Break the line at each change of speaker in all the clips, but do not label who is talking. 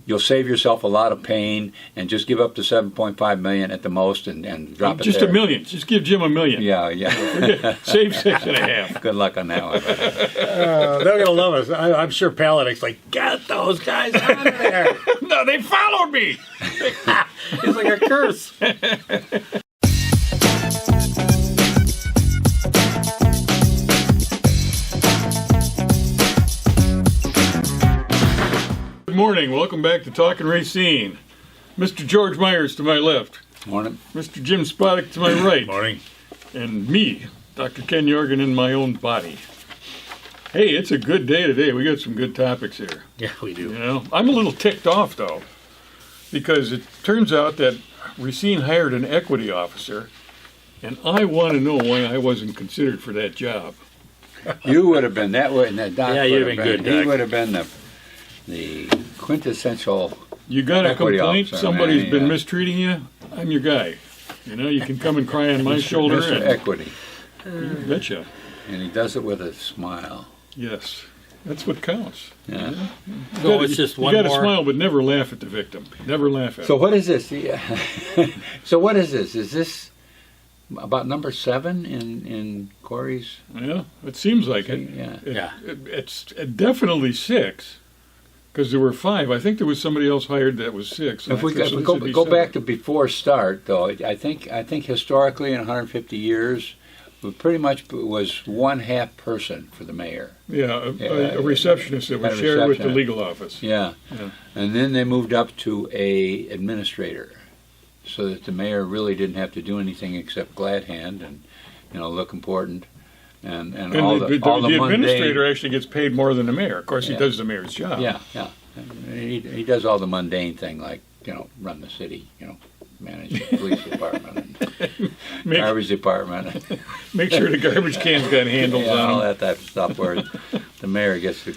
you'll save yourself a lot of pain and just give up to $7.5 million at the most and drop it
just
there.
$1 million. Just give Jim $1 million.
Yeah.
Save 6.5.
Good luck on that one.
They're gonna love us. I'm sure Paladin's like, get those guys out of there.
No, they followed me.
It's like a curse.
Good morning. Welcome back to Talking Racine. Mr. George Myers to my left.
Morning.
Mr. Jim Spodek to my right.
Morning.
And me, Dr. Ken Jorgen, in my own body. Hey, it's a good day today. We got some good topics here.
Yeah, we do.
You know, I'm a little ticked off though, because it turns out that Racine hired an equity officer, and I want to know why I wasn't considered for that job.
You would have been that way, and that Doc
Yeah, you'd have been good,
He
Doc.
would have been the quintessential.
You got a
Equity
complaint?
officer,
Somebody's
man,
been
yeah.
mistreating you? I'm your guy. You know, you can come and cry on my shoulder.
Mr.
And,
Equity,
you betcha.
and he does it with a smile.
Yes, that's what counts.
Yeah.
So it's just one
You got to
more.
smile, but never laugh at the victim. Never laugh at
So
him.
what is this? Yeah. So what is this? Is this about number 7 in Corey's?
Yeah, it seems like it.
Yeah.
Yeah.
It's definitely 6, because there were 5. I think there was somebody else hired that was 6.
If we
So this would be
go
7.
back to before start, though, I think historically in 150 years, we pretty much was one half person for the mayor.
Yeah,
Yeah,
a receptionist that
had
was
a
shared with the
receptionist.
legal office.
Yeah.
Yeah.
And then they moved up to a administrator, so that the mayor really didn't have to do anything except glad hand and look important and
And
all
the
the
administrator actually gets paid more than the mayor. Of course, he
Yeah.
does the mayor's job.
Yeah. He does all the mundane thing, like run the city, manage the police department and
Make,
garbage department,
make sure the garbage cans got handles
yeah, all
on them.
that type of stuff. Where the mayor gets to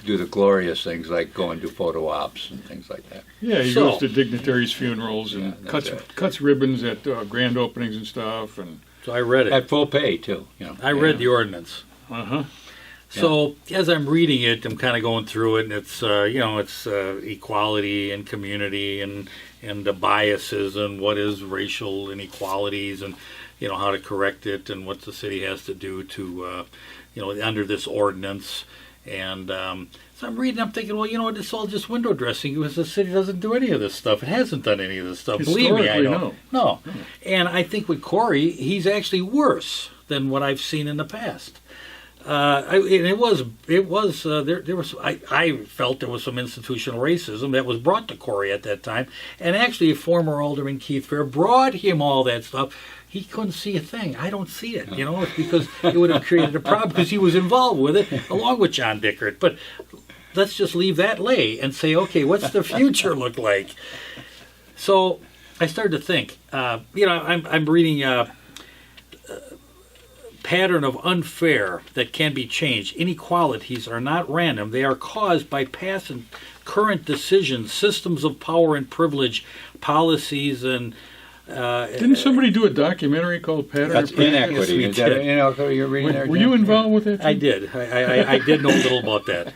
do the glorious things like go and do photo ops and things like that.
Yeah, he
So-
goes to dignitaries' funerals and
Yeah, that's
cuts ribbons at grand openings and stuff. And
So I read it.
At full pay too.
I read the ordinance.
uh-huh.
So as I'm reading it, I'm kind of going through it, and it's it's equality and community and the biases and what is racial inequalities and how to correct it and what the city has to do to under this ordinance. And so I'm reading, I'm thinking, well, it's all just window dressing because the city doesn't do any of this stuff. It hasn't done any of this stuff. Believe me, I
Historically,
know. No. And I think with Corey, he's actually worse than what I've seen in the past. I felt there was some institutional racism that was brought to Corey at that time, and actually former Alderman Keith Fair brought him all that stuff. He couldn't see a thing. I don't see it. It's because it would have created a problem because he was involved with it along with John Dickert. But let's just leave that lay and say, okay, what's the future look like? So I started to think. I'm reading. Pattern of unfair that can be changed. Inequalities are not random. They are caused by past and current decisions, systems of power and privilege, policies, and
Didn't somebody do a documentary called Pattern
That's
of Privilege?
inequity.
Yes, we
Is that,
did.
you're reading there.
Were you involved with that?
I did. I did know a little about that.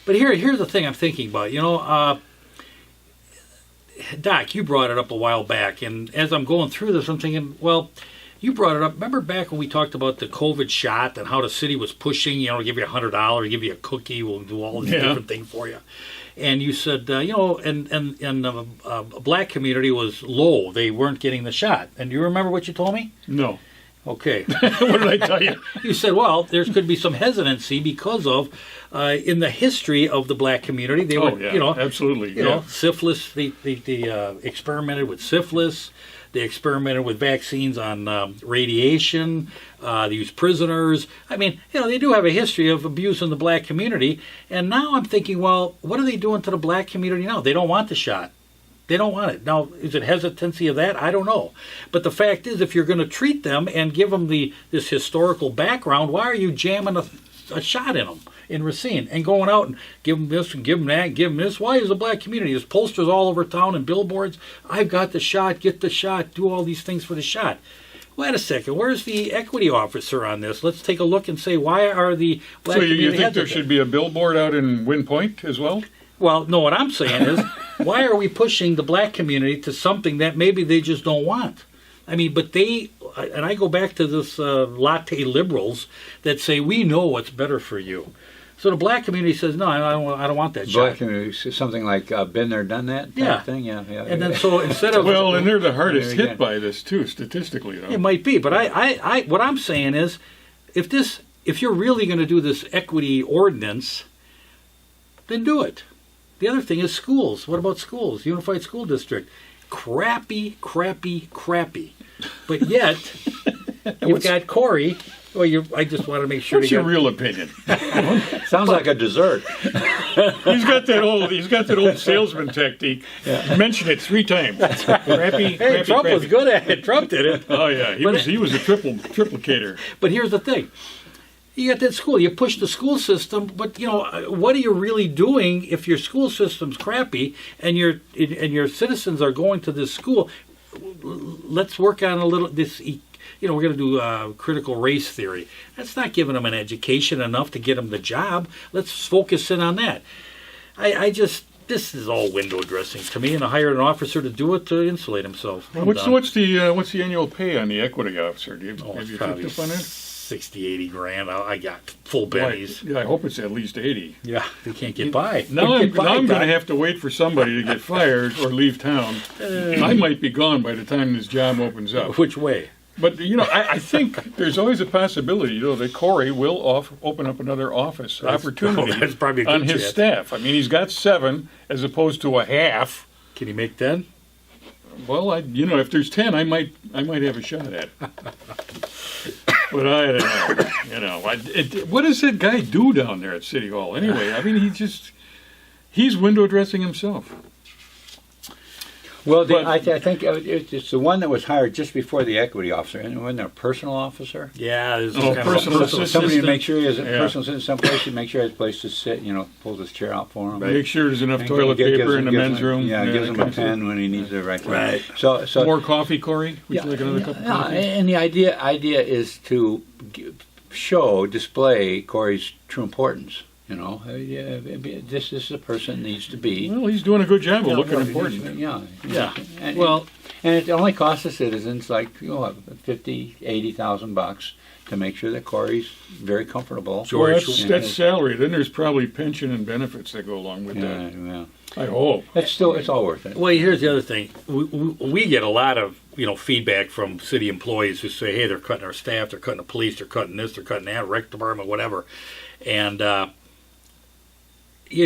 But here's the thing I'm thinking about. Doc, you brought it up a while back, and as I'm going through this, I'm thinking, well, you brought it up. Remember back when we talked about the COVID shot and how the city was pushing, give you $100, give you a cookie, we'll do all these different things for you. And you said, and the black community was low. They weren't getting the shot. And do you remember what you told me?
No.
Okay.
What did I tell you?
You said, well, there could be some hesitancy because of, in the history of the black community, they were,
absolutely.
syphilis, they experimented with syphilis. They experimented with vaccines on radiation. They used prisoners. I mean, they do have a history of abuse in the black community. And now I'm thinking, well, what are they doing to the black community now? They don't want the shot. They don't want it. Now, is it hesitancy of that? I don't know. But the fact is, if you're going to treat them and give them this historical background, why are you jamming a shot in them in Racine and going out and give them this and give them that and give them this? Why is the black community? There's posters all over town and billboards. I've got the shot, get the shot, do all these things for the shot. Wait a second, where's the equity officer on this? Let's take a look and say, why are the black
So you
community
think there
hesitant?
should be a billboard out in Wind Point as well?
Well, no, what I'm saying is, why are we pushing the black community to something that maybe they just don't want? I mean, but and I go back to this latte liberals that say, we know what's better for you. So the black community says, no, I don't want that
Black
job.
community, something like been there, done that type of thing. Yeah.
And then so instead of...
Well, and they're the hardest
There
hit by this, too, statistically.
It might be, but I what I'm saying is, if you're really going to do this equity ordinance, then do it. The other thing is schools. What about schools? Unified School District. Crappy. But yet, you've got Corey. Well, I just want to make sure.
What's your real opinion?
Sounds like a dessert.
He's got that old salesman technique. Mention it 3 times. Crappy.
Hey, Trump was good at it. Trump did it.
Oh yeah, he was a triplicator.
But here's the thing. You got that school. You push the school system, but what are you really doing if your school system's crappy and your citizens are going to this school? Let's work on a little this. We're going to do critical race theory. That's not giving them an education enough to get them the job. Let's focus in on that. This is all window dressing to me, and I hired an officer to do it to insulate himself.
What's the annual pay on the equity officer? Have you picked up on that?
60, 80 grand. I got full bennies.
Yeah, I hope it's at least 80.
Yeah, they can't get by.
Now I'm going to have to wait for somebody to get fired or leave town. I might be gone by the time this job opens up.
Which way?
But, I think there's always a possibility, that Corey will open up another office opportunity
that's probably a good
on his
chance.
staff. I mean, he's got 7 as opposed to a half.
Can he make 10?
Well, if there's 10, I might have a shot at it. But I don't know. What does that guy do down there at City Hall anyway? I mean, he's window dressing himself.
Well, I think it's the one that was hired just before the equity officer. And wasn't there a personal officer?
Yeah, there's
personal assistant.
Somebody to make sure he has a personal assistant someplace, to make sure he has a place to sit, pulls his chair out for him.
Make sure there's enough toilet paper in the men's room.
Yeah, gives him a pen when he needs it right.
Right.
So
more coffee, Corey? Would you like another cup of coffee?
And the idea is to display Corey's true importance. This is a person that needs to be.
Well, he's doing a good job of looking important.
Yeah. And,
well,
and it only costs the citizens like $50,000, $80,000 to make sure that Corey's very comfortable.
Well, that's salary. Then there's probably pension and benefits that go along with that.
Yeah.
I hope.
It's all worth it.
Well, here's the other thing. We get a lot of feedback from city employees who say, hey, they're cutting our staff, they're cutting the police, they're cutting this, they're cutting that, rec department, whatever, and. We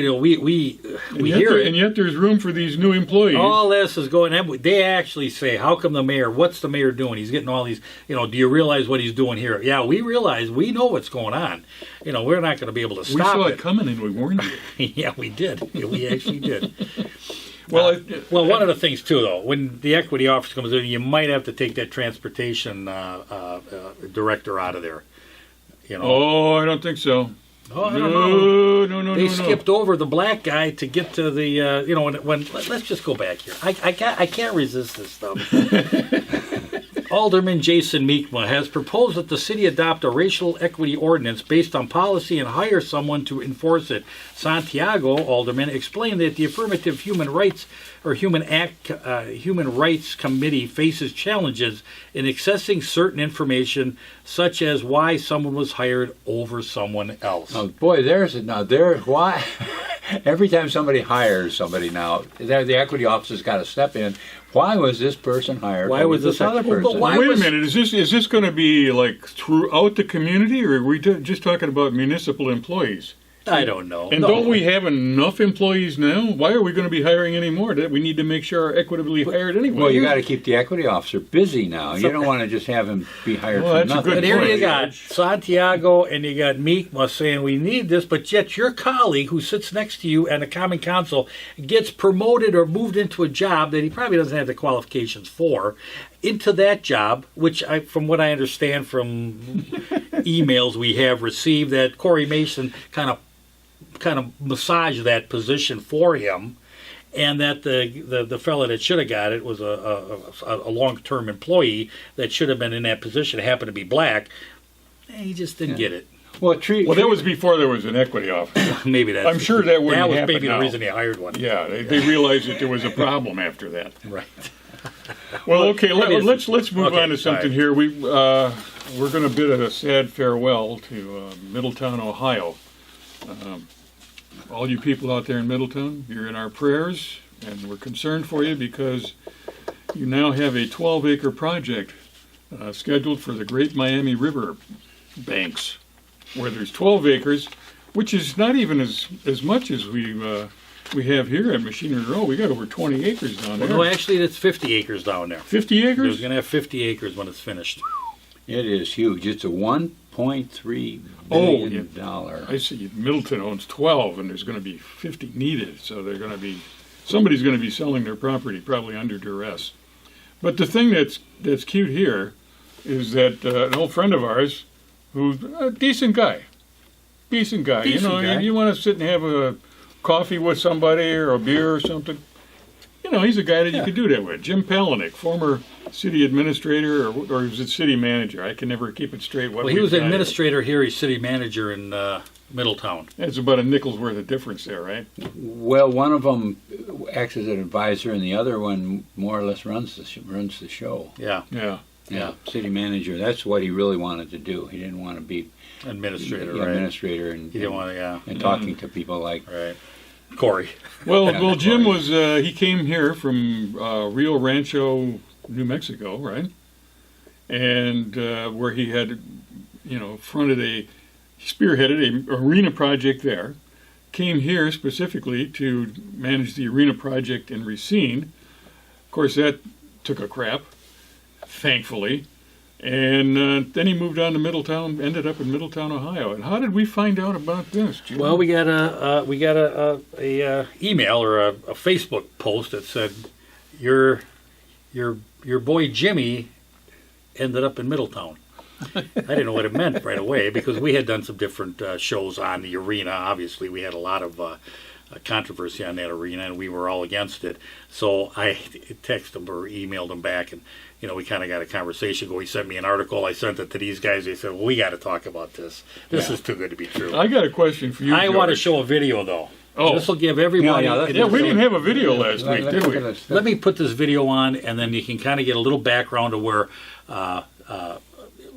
hear it.
And yet there's room for these new employees.
All this is going. They actually say, "How come the mayor? What's the mayor doing? He's getting all these. Do you realize what he's doing here?" Yeah, we realize. We know what's going on. We're not going to be able to stop it.
We saw it coming and we warned you.
Yeah, we did. We actually did.
Well,
one of the things too, though, when the equity office comes in, you might have to take that transportation director out of there.
Oh, I don't think so.
Oh, I don't know.
No.
They skipped over the black guy to get to the, let's just go back here. I can't resist this stuff. Alderman Jason Meekma has proposed that the city adopt a racial equity ordinance based on policy and hire someone to enforce it. Santiago Alderman explained that the Affirmative Human Rights Human Rights Committee faces challenges in accessing certain information, such as why someone was hired over someone else.
Oh boy, why? Every time somebody hires somebody now, the equity officer's got to step in. Why was this person hired?
Why was this
other person?
Wait
a minute. Is this going to be like throughout the community, or are we just talking about municipal employees?
I don't know.
And don't we have enough employees now? Why are we going to be hiring any more? We need to make sure are equitably hired anyway.
Well, you got to keep the equity officer busy now. You don't want to just have him be hired for nothing.
But here you got Santiago and you got Meekma saying we need this, but yet your colleague who sits next to you and the Common Council gets promoted or moved into a job that he probably doesn't have the qualifications for, into that job, which from what I understand from emails we have received, that Corey Mason kind of massage that position for him, and that the fellow that should have got it was a long-term employee that should have been in that position, happened to be black. He just didn't get it.
Well,
that was before there was an equity officer.
Maybe that's.
I'm sure that wouldn't
That was
happen
maybe
now.
the reason they hired one.
Yeah, they realized that there was a problem after that.
Right.
Well, okay, let's move
Okay,
on to something
all right.
here. We're going to bid a sad farewell to Middletown, Ohio. All you people out there in Middletown, you're in our prayers, and we're concerned for you because you now have a 12-acre project scheduled for the Great Miami River banks, where there's 12 acres, which is not even as much as we have here at Machinery Row. We got over 20 acres down there.
No, actually, it's 50 acres down there.
50
They're
acres?
going to have 50 acres when it's finished.
It is huge. It's a $1.3
Oh,
billion.
I see. Middleton owns 12, and there's going to be 50 needed. So they're going to be somebody's going to be selling their property, probably under duress. But the thing that's cute here is that an old friend of ours, who's a decent guy.
Decent guy.
You want to sit and have a coffee with somebody or a beer or something. He's a guy that you could do that with. Jim Palahniuk, former city administrator, or was it city manager? I can never keep it straight.
Well, he was administrator here. He's city manager in Middletown.
That's about a nickel's worth of difference there, right?
Well, one of them acts as an advisor, and the other one more or less runs the show.
Yeah.
Yeah, city manager. That's what he really wanted to do. He didn't want to be
Administrator, right?
Administrator, and
He didn't want to,
and talking to people like
Right. Corey.
Well, Jim was he came here from Rio Rancho, New Mexico, right? And where he had, spearheaded an arena project there. Came here specifically to manage the arena project in Racine. Of course, that took a crap, thankfully. And then he moved on to Middletown, ended up in Middletown, Ohio. And how did we find out about this, Jim?
Well, we got a email or a Facebook post that said your boy Jimmy ended up in Middletown. I didn't know what it meant right away because we had done some different shows on the arena. Obviously, we had a lot of controversy on that arena, and we were all against it. So I texted him or emailed him back, and we kind of got a conversation going. He sent me an article. I sent it to these guys. They said, well, we got to talk about this. This is too good to be true.
I got a question for you,
I want to
George.
show a video, though.
Oh.
This will give everybody...
Yeah, we didn't have a video last week, did we?
Let me put this video on, and then you can kind of get a little background of where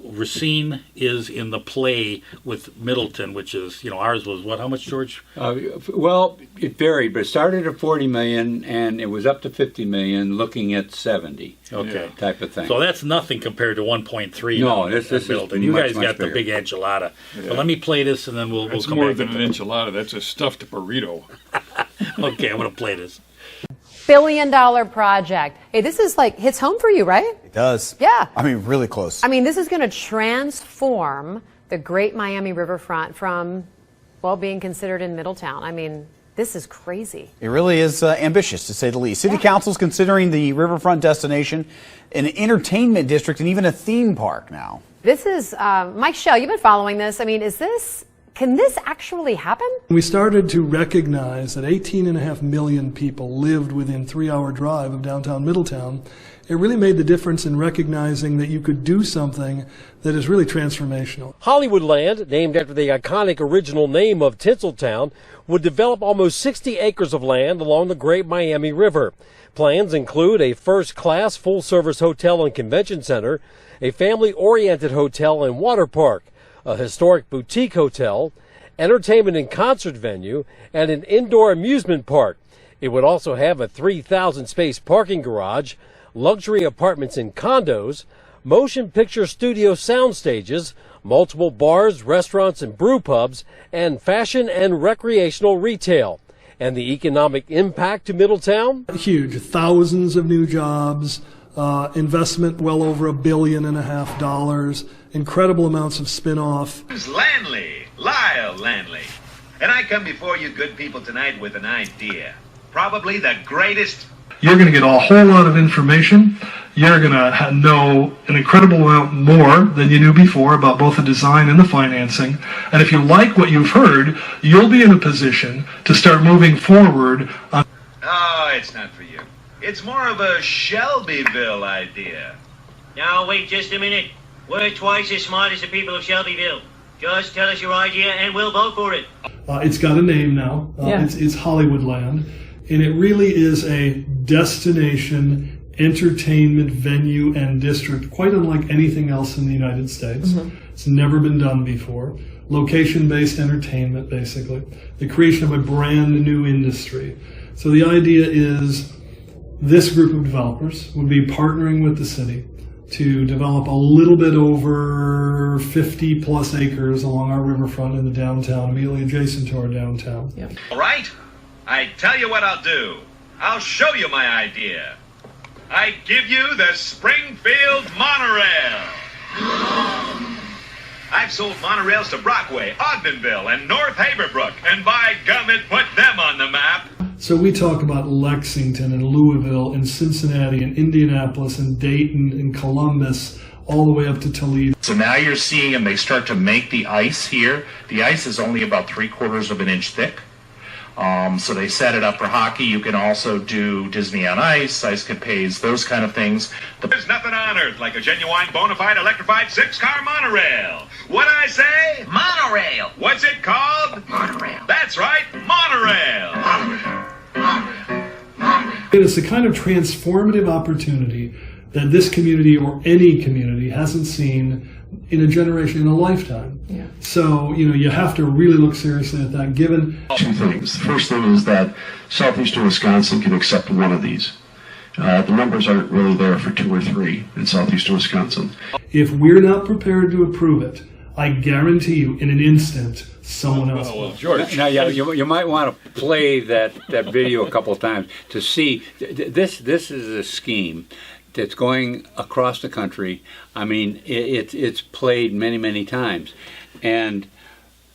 Racine is in the play with Middleton, which is, ours was what? How much, George?
Well, it varied, but it started at 40 million, and it was up to 50 million, looking at 70.
Okay.
Type of thing.
So that's nothing compared to 11.3.
No, this is
Middleton. You guys
much
got the
bigger.
big enchilada.
Yeah.
But let me play this, and then we'll
That's
come
more
back.
than an enchilada. That's a stuffed burrito.
Okay, I'm going to play this.
Billion-dollar project. Hey, this is hits home for you, right?
It does.
Yeah.
I mean, really close.
I mean, this is going to transform the Great Miami Riverfront from, being considered in Middletown. I mean, this is crazy.
It really is ambitious, to say the least. City Council's considering the riverfront destination an entertainment district and even a theme park now.
This is, Mike Schell, you've been following this. I mean, can this actually happen?
We started to recognize that 18.5 million people lived within 3-hour drive of downtown Middletown. It really made the difference in recognizing that you could do something that is really transformational.
Hollywoodland, named after the iconic original name of Tinseltown, would develop almost 60 acres of land along the Great Miami River. Plans include a first-class full-service hotel and convention center, a family-oriented hotel and water park, a historic boutique hotel, entertainment and concert venue, and an indoor amusement park. It would also have a 3,000-space parking garage, luxury apartments and condos, motion picture studio sound stages, multiple bars, restaurants, and brew pubs, and fashion and recreational retail. And the economic impact to Middletown?
Huge. Thousands of new jobs, investment well over $1.5 billion, incredible amounts of spin-off.
Lyle Landley. And I come before you good people tonight with an idea. Probably the greatest.
You're going to get a whole lot of information. You're going to know an incredible amount more than you knew before about both the design and the financing. And if you like what you've heard, you'll be in a position to start moving forward on...
Oh, it's not for you. It's more of a Shelbyville idea.
Now, wait just a minute. We're twice as smart as the people of Shelbyville. Just tell us your idea and we'll vote for it.
It's got a name now. It's Hollywoodland, and it really is a destination entertainment venue and district, quite unlike anything else in the United States. It's never been done before. Location-based entertainment, basically. The creation of a brand new industry. So the idea is this group of developers would be partnering with the city to develop a little bit over 50 plus acres along our riverfront in the downtown, immediately adjacent to our downtown.
All right? I tell you what I'll do. I'll show you my idea. I give you the Springfield Monorail. I've sold monorails to Brockway, Ogdenville, and North Haverbrook, and by gum, it put them on the map.
So we talk about Lexington and Louisville and Cincinnati and Indianapolis and Dayton and Columbus, all the way up to Toledo.
So now you're seeing them, they start to make the ice here. The ice is only about 3/4 of an inch thick. So they set it up for hockey. You can also do Disney on Ice, Ice Capades, those kind of things.
There's nothing on earth like a genuine, bona fide, electrified 6-car monorail. What'd I say?
Monorail.
What's it called?
Monorail.
That's right, monorail.
It's the kind of transformative opportunity that this community or any community hasn't seen in a generation, in a lifetime. So, you have to really look seriously at that, given...
Two things. The first thing is that southeastern Wisconsin can accept one of these. The numbers aren't really there for 2 or 3 in southeastern Wisconsin.
If we're not prepared to approve it, I guarantee you, in an instant, someone else will.
George.
Now, you might want to play that video a couple of times to see. This is a scheme that's going across the country. I mean, it's played many, many times. And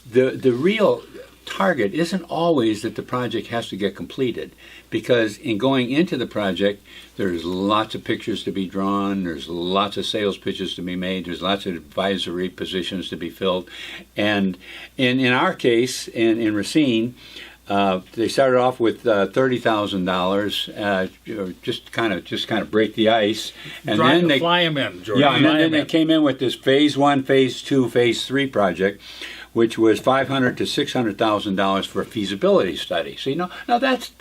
the real target isn't always that the project has to get completed, because in going into the project, there's lots of pictures to be drawn, there's lots of sales pitches to be made, there's lots of advisory positions to be filled. And in our case, in Racine, they started off with $30,000, just kind of break the ice, and then they
fly them in, George.
Yeah, and then they came in with this phase 1, phase 2, phase 3 project, which was $500,000 to $600,000 for a feasibility study. So now that's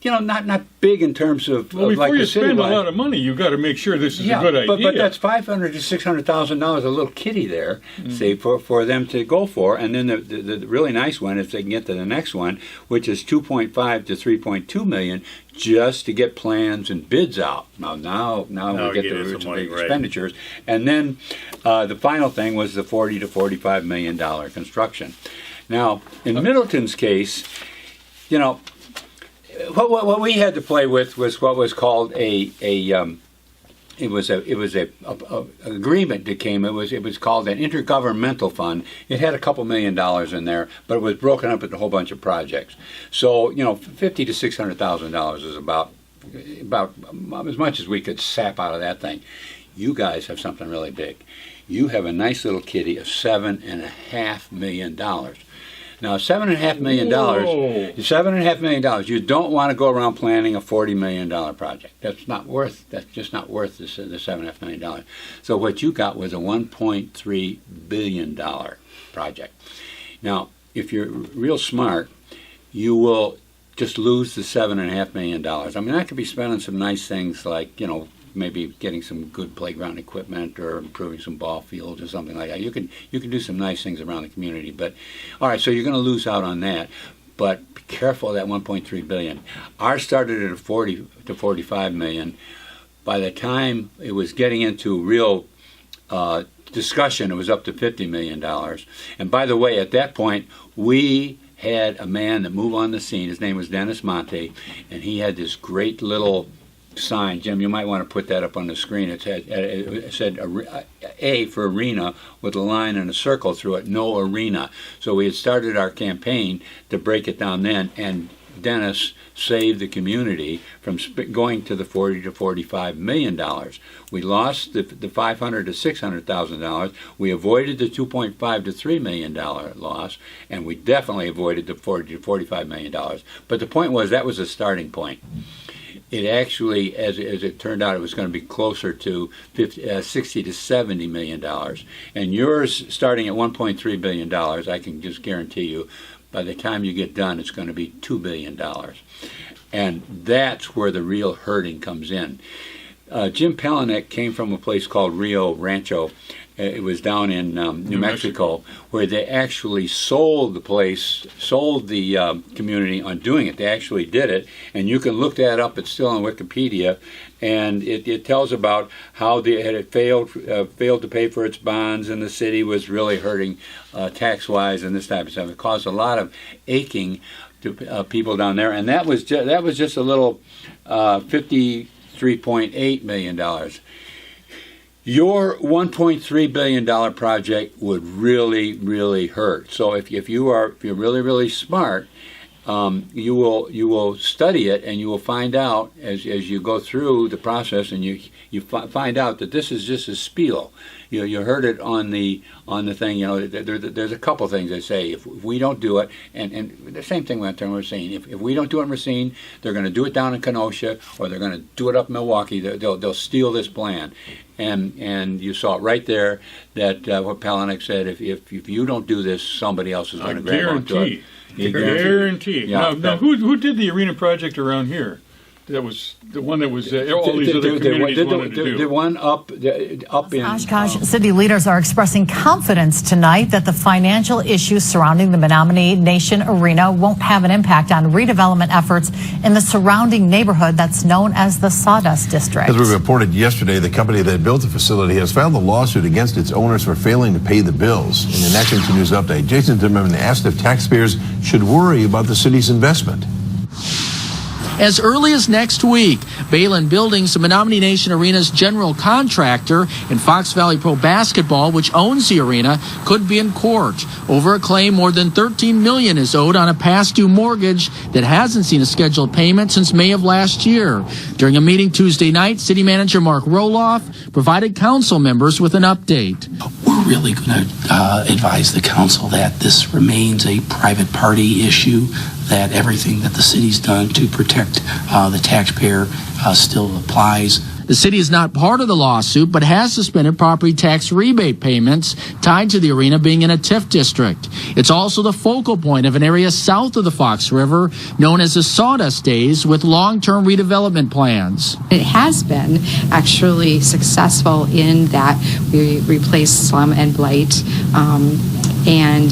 not big in terms of
Well, before
like
you
the
spend a
citywide.
lot of money, you got to make sure this is a good idea.
But that's $500,000 to $600,000, a little kitty there, say for them to go for, and then the really nice one, if they can get to the next one, which is $2.5 to $3.2 million, just to get plans and bids out. Now we get to the big expenditures, and then the final thing was the $40 to $45 million construction. Now in Middleton's case, what we had to play with was what was called a agreement that came. It was called an intergovernmental fund. It had a couple $1 million in there, but it was broken up into a whole bunch of projects. So $50,000 to $600,000 is about as much as we could sap out of that thing. You guys have something really big. You have a nice little kitty of $7.5 million. Now, $7.5 million. $7.5 million. You don't want to go around planning a $40 million project. That's just not worth the $7.5 million. So what you got was a $1.3 billion project. Now, if you're real smart, you will just lose the $7.5 million. I mean, that could be spent on some nice things like maybe getting some good playground equipment or improving some ball fields or something like that. You can do some nice things around the community. But all right, so you're going to lose out on that. But be careful of that $1.3 billion. Ours started at $40 to $45 million. By the time it was getting into real discussion, it was up to $50 million. And by the way, at that point, we had a man that moved on the scene. His name was Dennis Monte, and he had this great little sign. Jim, you might want to put that up on the screen. It said A for arena with a line and a circle through it, no arena. So we had started our campaign to break it down then, and Dennis saved the community from going to the $40 to $45 million. We lost the $500,000 to $600,000. We avoided the $2.5 to $3 million loss, and we definitely avoided the $40 to $45 million. But the point was that was a starting point. it actually, as it turned out, it was going to be closer to 60 to 70 million dollars. And yours, starting at 1.3 billion dollars, I can just guarantee you, by the time you get done, it's going to be $2 billion. And that's where the real hurting comes in. Jim Palanek came from a place called Rio Rancho. It was down in New Mexico, where they actually sold the place, sold the community on doing it. They actually did it, and you can look that up. It's still on Wikipedia, and it tells about how it failed to pay for its bonds, and the city was really hurting tax-wise and this type of stuff. It caused a lot of aching to people down there, and that was just a little $53.8 million. Your $1.3 billion project would really, really hurt. So if you're really, really smart, you will study it, and you will find out as you go through the process, and you find out that this is just a spiel. You heard it on the thing. There's a couple things they say. If we don't do it, and the same thing we're saying. If we don't do it in Racine, they're going to do it down in Kenosha, or they're going to do it up in Milwaukee. They'll steal this plan. And you saw it right there that what Palanek said. If you don't do this, somebody else is going to grab onto it.
Guarantee.
Yeah.
Now, who did the arena project around here? That was the one that was all these other communities wanted to do.
The one up in
Oshkosh city leaders are expressing confidence tonight that the financial issues surrounding the Menominee Nation Arena won't have an impact on redevelopment efforts in the surrounding neighborhood that's known as the Sawdust District.
As we reported yesterday, the company that built the facility has filed a lawsuit against its owners for failing to pay the bills. In the next news update, Jason Zimmerman asked if taxpayers should worry about the city's investment.
As early as next week, Balin Buildings, the Menominee Nation Arena's general contractor, and Fox Valley Pro Basketball, which owns the arena, could be in court over a claim more than $13 million is owed on a past due mortgage that hasn't seen a scheduled payment since May of last year. During a meeting Tuesday night, City Manager Mark Roloff provided council members with an update.
We're really going to advise the council that this remains a private party issue, that everything that the city's done to protect the taxpayer still applies.
The city is not part of the lawsuit, but has suspended property tax rebate payments tied to the arena being in a TIF district. It's also the focal point of an area south of the Fox River known as the Sawdust Days, with long-term redevelopment plans.
It has been actually successful in that we replaced slum and blight, and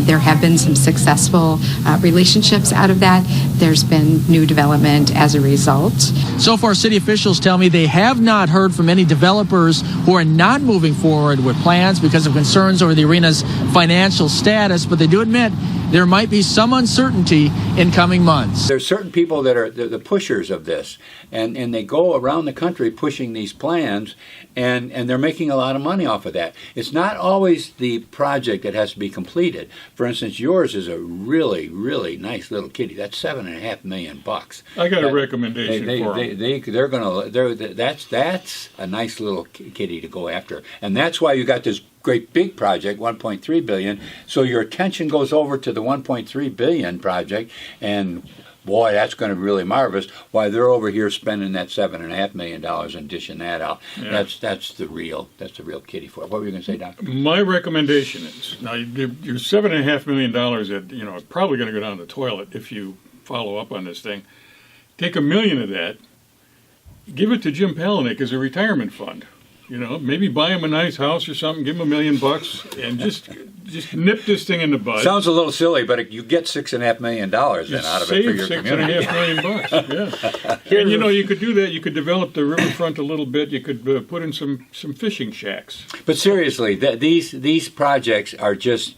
there have been some successful relationships out of that. There's been new development as a result.
So far, city officials tell me they have not heard from any developers who are not moving forward with plans because of concerns over the arena's financial status, but they do admit there might be some uncertainty in coming months.
There's certain people that are the pushers of this, and they go around the country pushing these plans, and they're making a lot of money off of that. It's not always the project that has to be completed. For instance, yours is a really, really nice little kitty. That's $7.5 million.
I got a recommendation for them.
That's a nice little kitty to go after, and that's why you got this great big project, 1.3 billion. So your attention goes over to the 1.3 billion project, and boy, that's going to be really marvelous. Why they're over here spending that $7.5 million and dishing that out. Yeah. That's the real kitty for it. What were you going to say, Doc?
My recommendation is now your $7.5 million that probably going to go down the toilet if you follow up on this thing. Take $1 million of that, give it to Jim Palanek as a retirement fund. Maybe buy him a nice house or something, give him $1 million, and just nip this thing in the bud.
Sounds a little silly, but you get $6.5 million then out of it for your community.
$6.5 million, yeah. And you could do that. You could develop the riverfront a little bit. You could put in some fishing shacks.
But seriously, these projects are just.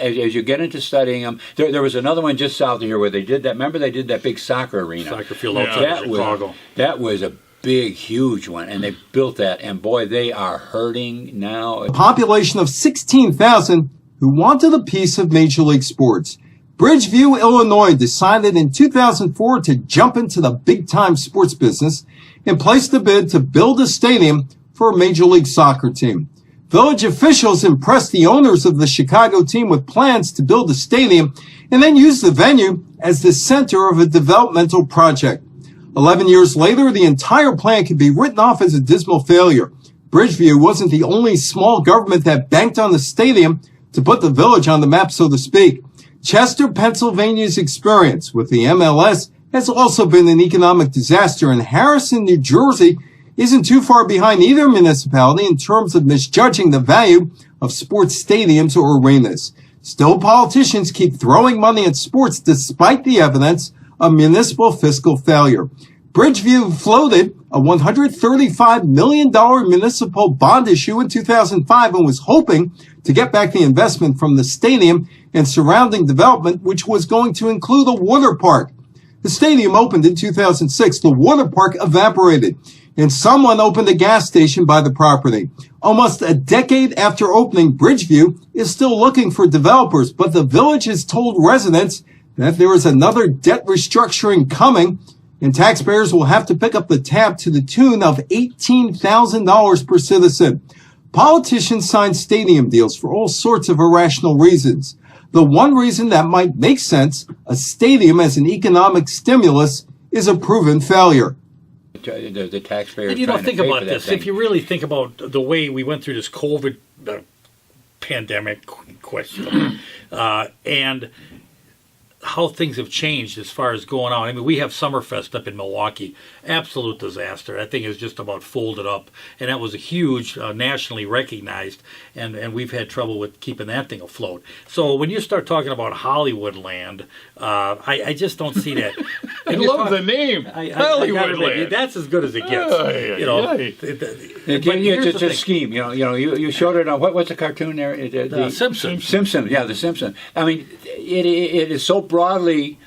As you get into studying them, there was another one just south of here where they did that. Remember, they did that big soccer arena.
Soccer field outside Chicago.
That was a big, huge one, and they built that, and boy, they are hurting now.
A population of 16,000 who wanted a piece of Major League Sports. Bridgeview, Illinois decided in 2004 to jump into the big-time sports business and placed a bid to build a stadium for a Major League Soccer team. Village officials impressed the owners of the Chicago team with plans to build a stadium and then use the venue as the center of a developmental project. 11 years later, the entire plan could be written off as a dismal failure. Bridgeview wasn't the only small government that banked on the stadium to put the village on the map, so to speak. Chester, Pennsylvania's experience with the MLS has also been an economic disaster, and Harrison, New Jersey, isn't too far behind either municipality in terms of misjudging the value of sports stadiums or arenas. Still, politicians keep throwing money at sports despite the evidence of municipal fiscal failure. Bridgeview floated a $135 million municipal bond issue in 2005 and was hoping to get back the investment from the stadium and surrounding development, which was going to include a water park. The stadium opened in 2006. The water park evaporated, and someone opened a gas station by the property. Almost a decade after opening, Bridgeview is still looking for developers, but the village has told residents that there is another debt restructuring coming, and taxpayers will have to pick up the tab to the tune of $18,000 per citizen. Politicians sign stadium deals for all sorts of irrational reasons. The one reason that might make sense, a stadium as an economic stimulus, is a proven failure.
The taxpayers.
And you know,
trying to
think
pay
about
for that
this.
thing.
If you really think about the way we went through this COVID pandemic question, and how things have changed as far as going on. I mean, we have Summerfest up in Milwaukee. Absolute disaster. That thing is just about folded up. And that was a huge, nationally recognized, and we've had trouble with keeping that thing afloat. So when you start talking about Hollywood Land, I just don't see that.
I love the name, Hollywood Land.
That's as good as it gets. You know,
It's a scheme. You showed it on what's the cartoon there?
The Simpsons.
Simpsons, yeah, the Simpsons. I mean, it is so broadly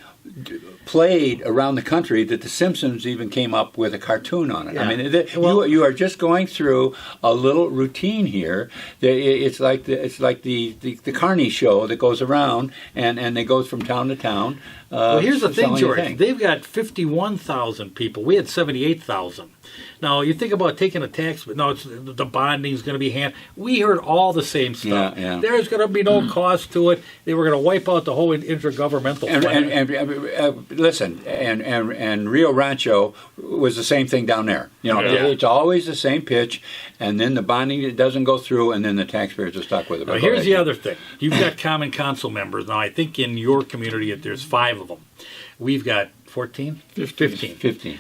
played around the country that the Simpsons even came up with a cartoon on it.
Yeah.
I mean, you are just going through a little routine here. It's like the Carney show that goes around and it goes from town to town.
Well, here's the thing,
selling
George. They've got 51,000 people. We had 78,000. Now, you think about taking a tax, but no, the bonding is going to be we heard all the same stuff.
Yeah.
There's going to be no cost to it. They were going to wipe out the whole intergovernmental plan.
And listen, and Rio Rancho was the same thing down there. It's always the same pitch, and then the bonding doesn't go through, and then the taxpayers are stuck with it.
Now, here's the other thing. You've got common council members. Now, I think in your community, there's 5 of them. We've got 14? 15.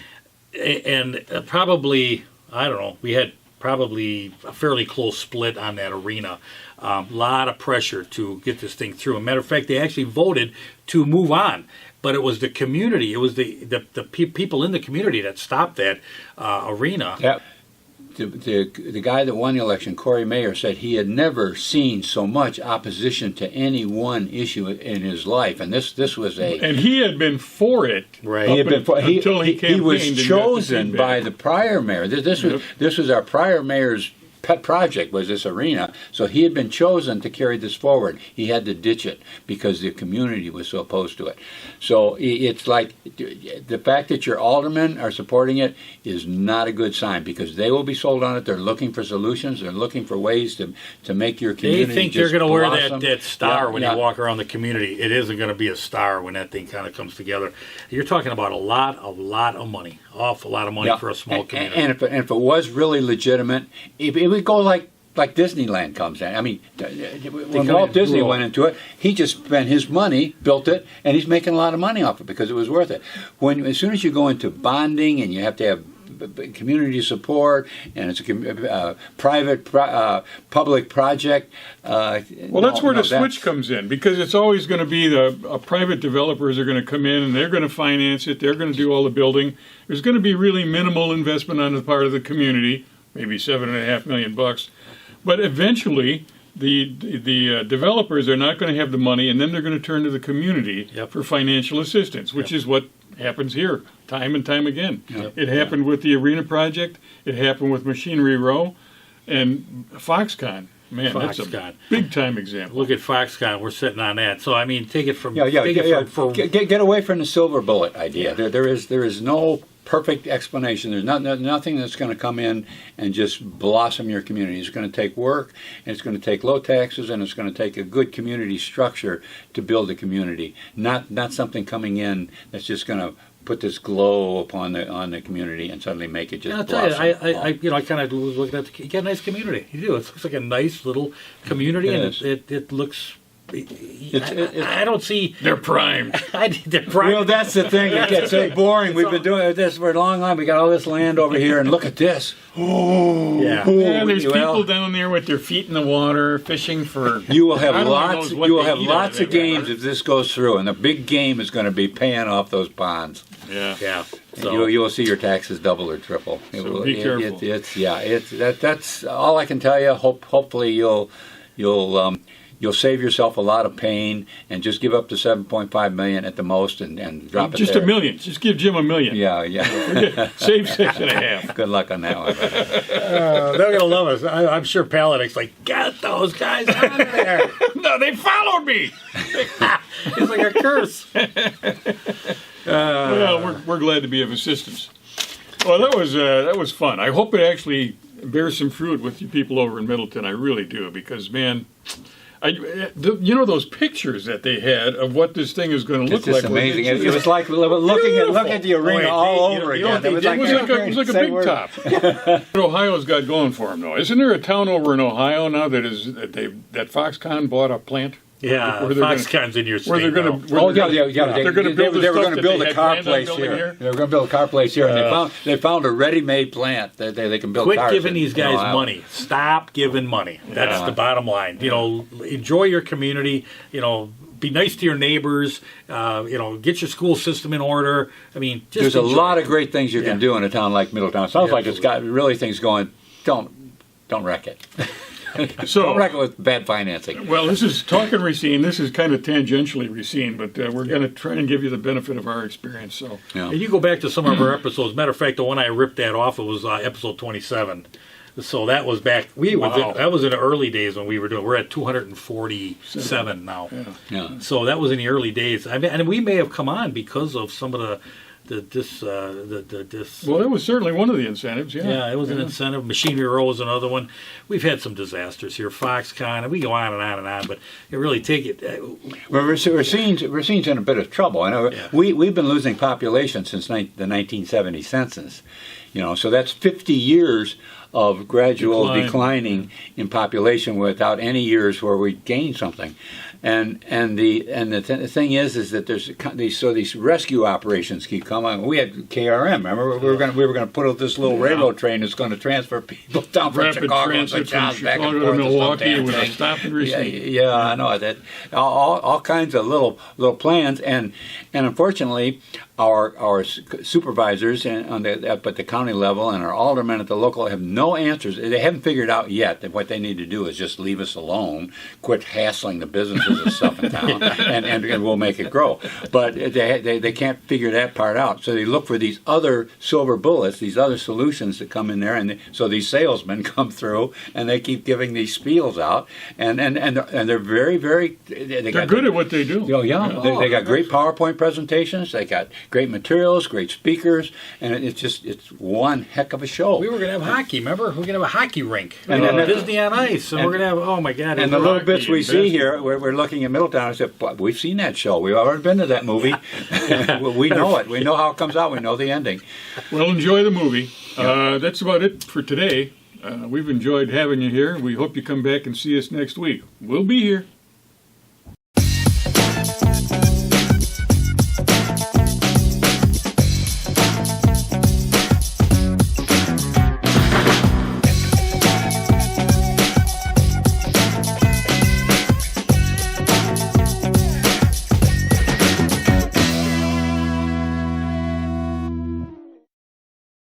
And probably, I don't know, we had probably a fairly close split on that arena. A lot of pressure to get this thing through. As a matter of fact, they actually voted to move on. But it was the community, it was the people in the community that stopped that arena.
Yeah. The guy that won the election, Corey Mayer, said he had never seen so much opposition to any one issue in his life, and this was
and he had been for it,
right?
Until he
was chosen by the prior mayor. This was our prior mayor's pet project, was this arena. So he had been chosen to carry this forward. He had to ditch it because the community was so opposed to it. So it's like the fact that your aldermen are supporting it is not a good sign, because they will be sold on it. They're looking for solutions. They're looking for ways to make your community.
They think they're going to wear that star when you walk around the community. It isn't going to be a star when that thing kind of comes together. You're talking about a lot of money, awful lot of money for a small community.
And if it was really legitimate, it would go like Disneyland comes in. I mean, when Walt Disney went into it, he just spent his money, built it, and he's making a lot of money off it because it was worth it. As soon as you go into bonding and you have to have community support, and it's a private public project.
Well, that's where the switch comes in, because it's always going to be the private developers are going to come in and they're going to finance it. They're going to do all the building. There's going to be really minimal investment on the part of the community, maybe $7.5 million. But eventually, the developers are not going to have the money, and then they're going to turn to the community for financial assistance, which is what happens here time and time again. It happened with the Arena Project. It happened with Machinery Row and Foxconn. Man, that's a big-time example.
Look at Foxconn. We're sitting on that. So, I mean, take it from...
Get away from the silver bullet idea. There is no perfect explanation. There's nothing that's going to come in and just blossom your community. It's going to take work, and it's going to take low taxes, and it's going to take a good community structure to build a community. Not something coming in that's just going to put this glow upon the community and suddenly make it just
I'll tell you,
blossom.
I kind of was looking at you got a nice community. You do. It looks like a nice little community, and it looks. I don't see.
They're primed.
They're primed.
Well, that's the thing. It gets so boring. We've been doing this for a long time. We got all this land over here, and look at this. Oh,
Yeah, there's people down there with their feet in the water fishing for.
You will have
I don't know
lots.
what
You will
they
have
eat
lots
out
of games if this goes through, and the big game is going to be paying off those bonds.
Yeah.
So,
You will see your taxes double or triple.
So be careful.
That's all I can tell you. Hopefully you'll save yourself a lot of pain and just give up the $7.5 million at the most and drop it
Just
there.
$1 million. Just give Jim $1 million.
Yeah.
Save 6.5.
Good luck on that one.
they're gonna love us. I'm sure Paladin's like, get those guys out of there.
No, they followed me.
It's like a curse.
Well, we're glad to be of assistance. Well, that was fun. I hope it actually bears some fruit with you people over in Middleton. I really do, because man, you know those pictures that they had of what this thing is going to look
It's just
like.
amazing. It was like looking at the arena all over again.
It was like a big top. What Ohio's got going for them, though. Isn't there a town over in Ohio now that Foxconn bought a plant?
Yeah, Foxconn's in your state.
Where they're going to. They're going to build.
They were going to build a car place here. They were going to build a car place here, and they found a ready-made plant that they can build.
Quit
cars
giving
in
these guys
Ohio.
money. Stop giving money. That's the bottom line. Enjoy your community. Be nice to your neighbors. Get your school system in order. I mean, just
there's a
enjoy.
lot of great things you can do in a town like Middletown. Sounds like it's got really things going. Don't wreck it.
So,
don't wreck it with bad financing.
Well, this is talking Racine. This is kind of tangentially Racine, but we're going to try and give you the benefit of our experience. So,
And you go back to some of our episodes. Matter of fact, the one I ripped that off, it was episode 27. So that was back. That was in the early days when we were doing. We're at 247 now.
Yeah.
So that was in the early days. I mean, and we may have come on because of some of this.
Well, that was certainly one of the incentives. Yeah,
it was an incentive. Machinery Row was another one. We've had some disasters here. Foxconn, and we go on and on and on. But you really take it.
Well, Racine's in a bit of trouble. I know we've been losing population since the 1970 census. So that's 50 years of gradual declining in population without any years where we gained something. And the thing is that there's these rescue operations keep coming. We had KRM. Remember, we were going to put out this little railroad train that's going to transfer people down from Chicago to
Chicago to Milwaukee with a stop and receive.
Yeah, I know that. All kinds of little plans, and unfortunately, our supervisors up at the county level and our aldermen at the local have no answers. They haven't figured out yet that what they need to do is just leave us alone, quit hassling the businesses and stuff in town, and we'll make it grow. But they can't figure that part out. So they look for these other silver bullets, these other solutions that come in there, and so these salesmen come through and they keep giving these spiels out, and they're very, very.
They're good at what they do.
They got great PowerPoint presentations. They got great materials, great speakers, and it's one heck of a show.
We were going to have hockey, remember? We're going to have a hockey rink.
And
Disney on Ice. And we're going to have, oh my God.
And the little bits we see here, we're looking at Middletown, I said, we've seen that show. We've already been to that movie. We know it. We know how it comes out. We know the ending.
Well, enjoy the movie. That's about it for today. We've enjoyed having you here. We hope you come back and see us next week. We'll be here.